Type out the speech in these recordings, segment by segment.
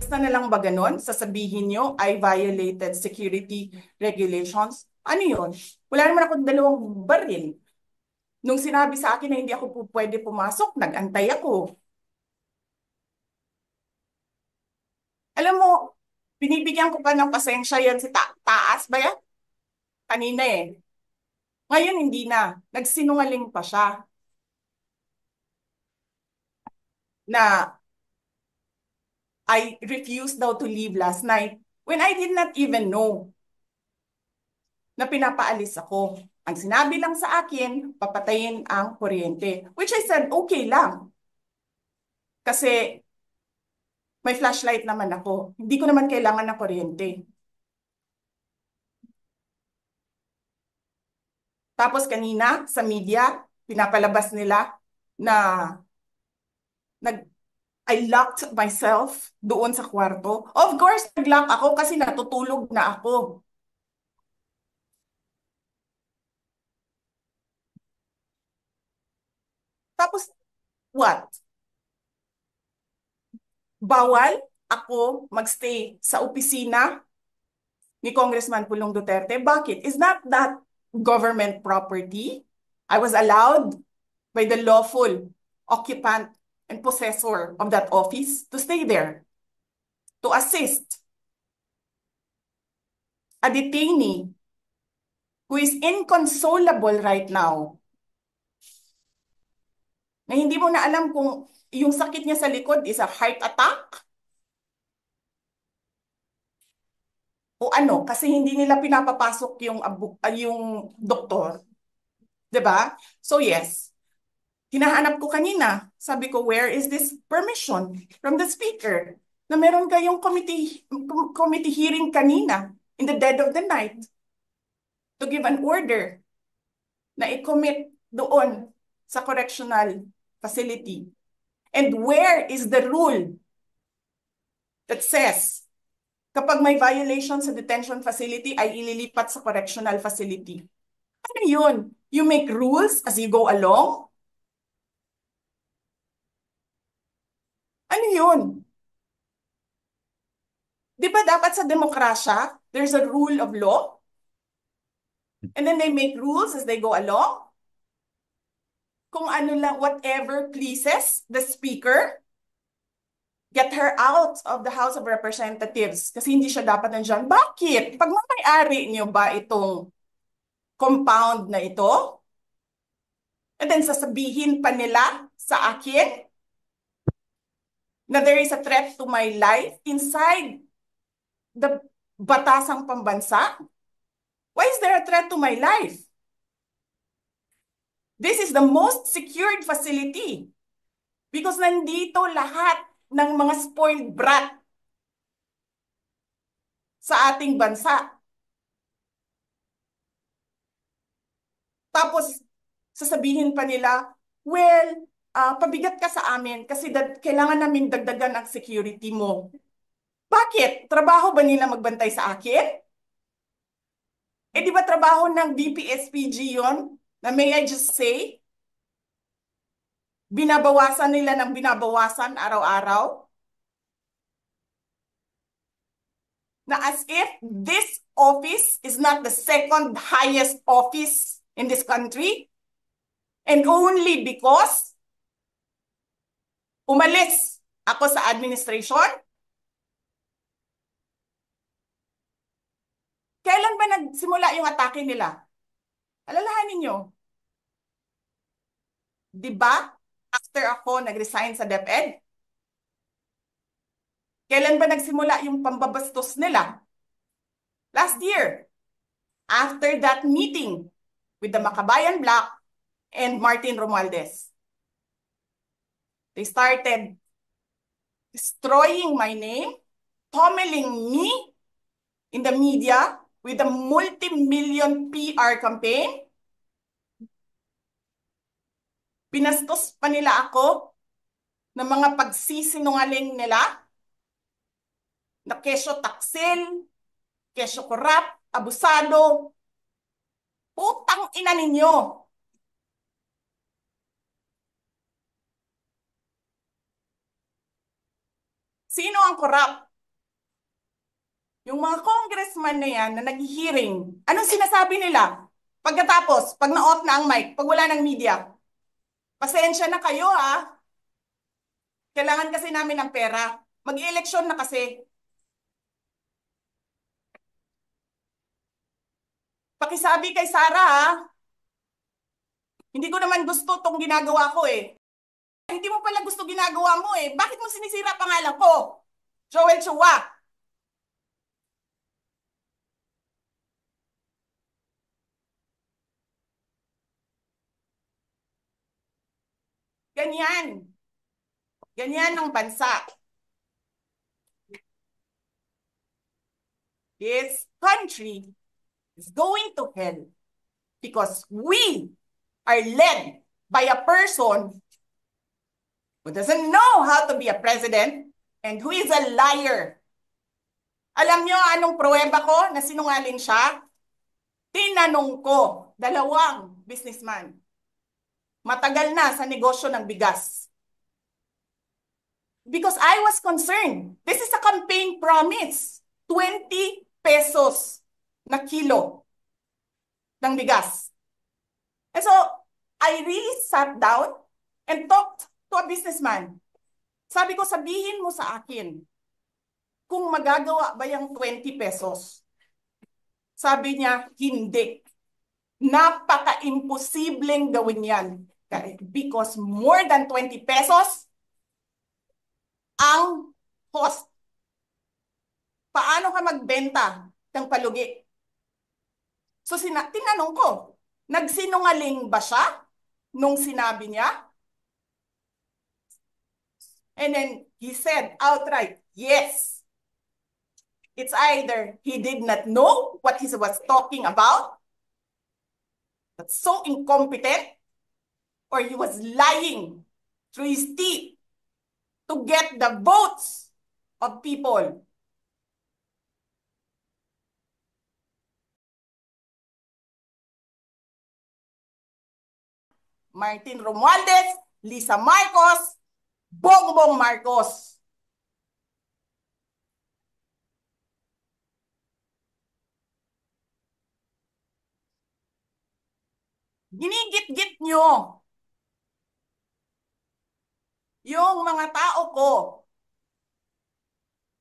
Basta na lang ba ganun? Sasabihin nyo, I violated security regulations? Ano yun? Wala naman akong 2 baril. Nung sinabi sa akin na hindi ako pwede pumasok, nag-antay ako. Alam mo, binibigyan ko pa ng pasensya yan si Taas ba yan? Kanina eh. Ngayon hindi na. Nagsinungaling pa siya na I refused daw to leave last night when I did not even know na pinapaalis ako. Ang sinabi lang sa akin, papatayin ang kuryente. Which I said, okay lang. Kasi may flashlight naman ako. Hindi ko naman kailangan ng kuryente. Tapos kanina sa media, pinapalabas nila na nag I locked myself doon sa kwarto. Of course, nag-lock ako kasi natutulog na ako. Tapos, what? Bawal ako magstay sa opisina ni Congressman Pulong Duterte. Bakit? Is not that government property? I was allowed by the lawful occupant and possessor of that office to stay there, to assist a detainee who is inconsolable right now, na hindi mo na alam kung yung sakit niya sa likod is a heart attack o ano, kasi hindi nila pinapapasok yung doktor, 'di ba? So yes, hinahanap ko kanina. Sabi ko, where is this permission from the speaker? Na meron kayong committee hearing kanina in the dead of the night to give an order na i-commit doon sa correctional facility. And where is the rule that says kapag may violation sa detention facility ay ililipat sa correctional facility? Ano yun? You make rules as you go along? Ano yun? Di ba dapat sa demokrasya, there's a rule of law? And then they make rules as they go along? Kung ano lang, whatever pleases the speaker, get her out of the House of Representatives kasi hindi siya dapat nandiyan. Bakit? Pagmamayari niyo ba itong compound na ito? And then sasabihin pa nila sa akin na there is a threat to my life inside the batasang pambansa? Why is there a threat to my life? This is the most secured facility because nandito lahat ng mga spoiled brat sa ating bansa. Tapos, sasabihin pa nila, well, pabigat ka sa amin kasi kailangan namin dagdagan ang security mo. Bakit? Trabaho ba nila magbantay sa akin? Eh di ba trabaho ng DPSPG yon? Na may I just say, binabawasan nila ng binabawasan araw-araw? Na as if this office is not the second highest office in this country and only because umalis ako sa administration? Kailan ba nagsimula yung atake nila? Alalahanin nyo, di ba? After ako nag-resign sa DepEd, kailan ba nagsimula yung pambabastos nila? Last year, after that meeting with the Makabayan Bloc and Martin Romualdez. They started destroying my name, pummeling me in the media with a multi-million PR campaign. Pinastos pa nila ako ng mga pagsisinungaling nila na kesyo taksil, kesyo korap, abusado. Putang ina ninyo. Sino ang korap? Yung mga congressman na yan na nag-hearing, anong sinasabi nila? Pagkatapos, pag na-off na ang mic, pag wala ng media, pasensya na kayo ha, kailangan kasi namin ng pera. Mag-eleksyon na kasi. Pakisabi kay Sara ha, hindi ko naman gusto tong ginagawa ko eh. Hindi mo pala gusto ginagawa mo eh. Bakit mo sinisira pangalan ko? Joel Chua. Ganyan. Ganyan ang bansa. This country is going to hell because we are led by a person who doesn't know how to be a president and who is a liar. Alam nyo anong pruweba ko na sinungaling siya? Tinanong ko, dalawang businessman. Matagal na sa negosyo ng bigas. Because I was concerned. This is a campaign promise. 20 pesos na kilo ng bigas. And so, I really sat down and talked to a businessman. Sabi ko, sabihin mo sa akin, kung magagawa ba yung 20 pesos? Sabi niya, hindi. Napaka-imposibleng gawin yan. Because more than 20 pesos ang cost. Paano ka magbenta ng palugi? So tinanong ko, nagsinungaling ba siya nung sinabi niya? And then he said outright, yes. It's either he did not know what he was talking about, that's so incompetent, or he was lying through his teeth to get the votes of people. Martin Romualdez, Lisa Marcos, Bongbong Marcos. Ginigit-git nyo yung mga tao ko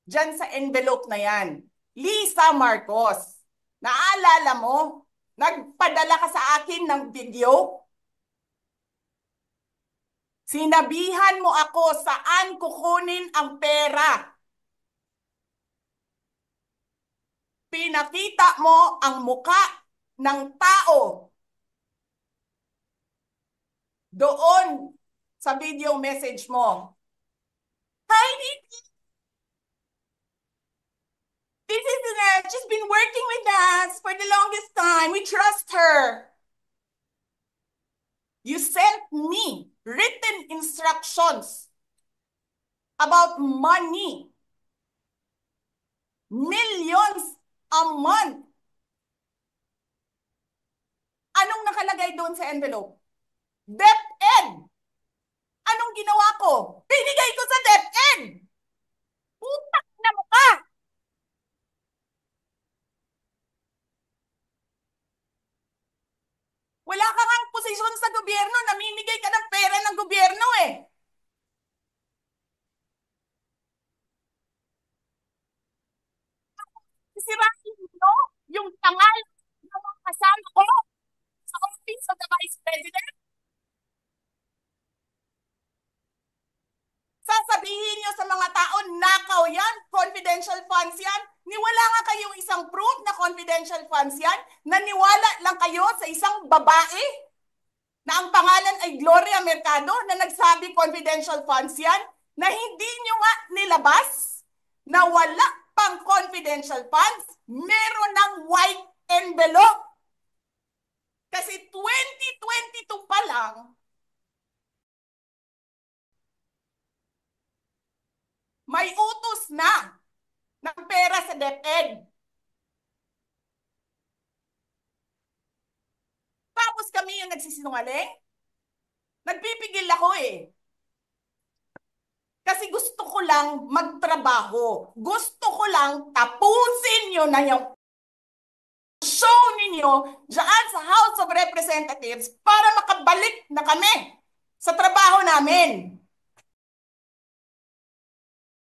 dyan sa envelope na yan. Lisa Marcos, naalala mo? Nagpadala ka sa akin ng video? Sinabihan mo ako saan kukunin ang pera. Pinakita mo ang muka ng tao doon sa video message mo. Hi, Nikki. This is she's been working with us for the longest time. We trust her. You sent me written instructions about money. Millions a month. Anong nakalagay doon sa envelope? DepEd. Anong ginawa ko? Binigay ko sa DepEd. Putak na mukha. Wala ka ngang posisyon sa gobyerno. Namimigay ka ng pera ng gobyerno eh. Sisirain mo yung tangal ng mga kasama ko sa Office of the Vice President. Sasabihin nyo sa mga tao, nakaw yan, confidential funds yan. Niwala nga kayong isang proof na confidential funds yan. Naniwala lang kayo sa isang babae na ang pangalan ay Gloria Mercado na nagsabi confidential funds yan, na hindi nyo nga nilabas na wala pang confidential funds, meron ng white envelope. Kasi 2022 pa lang, may utos na ng pera sa DepEd. Tapos kami yung nagsisinungaling? Nagpipigil ako eh. Kasi gusto ko ko lang magtrabaho. Gusto ko lang tapusin nyo na yung show ninyo dyan sa House of Representatives para makabalik na kami sa trabaho namin.